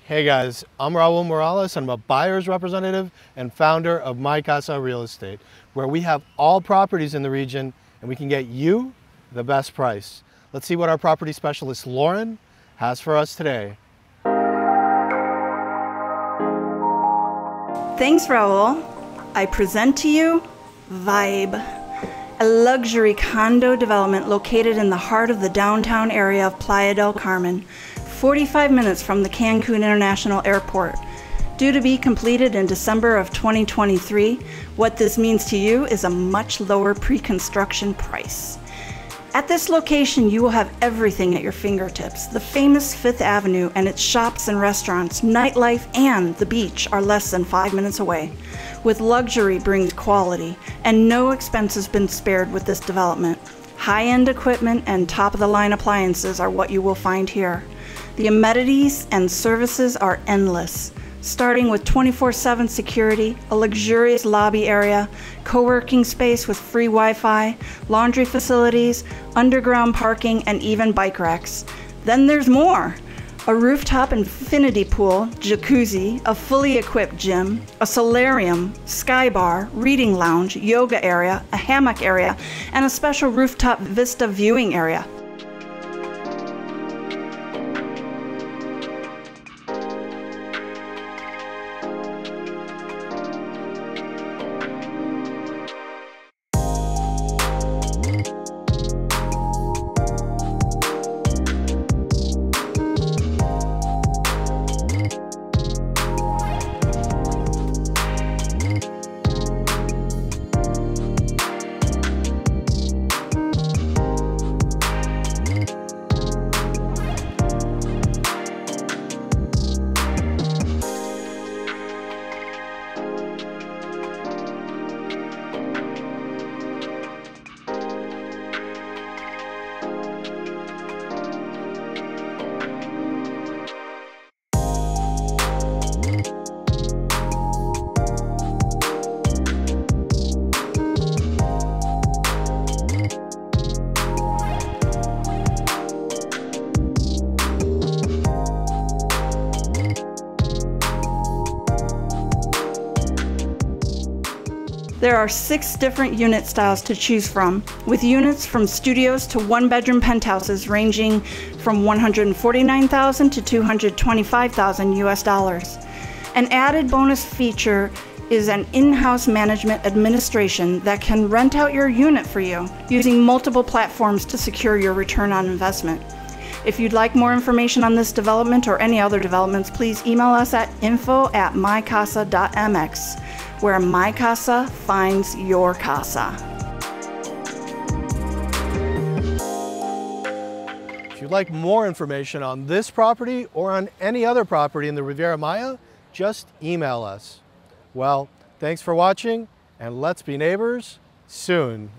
Hey guys, I'm Raul Morelos. I'm a buyer's representative and founder of Mycasa Real Estate, where we have all properties in the region and we can get you the best price. Let's see what our property specialist Lauren has for us today. Thanks, Raul. I present to you Vibbe, a luxury condo development located in the heart of the downtown area of Playa del Carmen, 45 minutes from the Cancun International Airport. Due to be completed in December of 2023, what this means to you is a much lower pre-construction price. At this location, you will have everything at your fingertips. The famous Fifth Avenue and its shops and restaurants, nightlife, and the beach are less than 5 minutes away. With luxury brings quality, and no expense has been spared with this development. High-end equipment and top-of-the-line appliances are what you will find here. The amenities and services are endless, starting with 24/7 security, a luxurious lobby area, co-working space with free Wi-Fi, laundry facilities, underground parking, and even bike racks. Then there's more. A rooftop infinity pool, jacuzzi, a fully equipped gym, a solarium, sky bar, reading lounge, yoga area, a hammock area, and a special rooftop vista viewing area. There are 6 different unit styles to choose from, with units from studios to one-bedroom penthouses ranging from $149,000 to $225,000 US. An added bonus feature is an in-house management administration that can rent out your unit for you, using multiple platforms to secure your return on investment. If you'd like more information on this development or any other developments, please email us at info@mycasa.mx, where Mycasa finds your casa. If you'd like more information on this property or on any other property in the Riviera Maya, just email us. Well, thanks for watching, and let's be neighbors soon.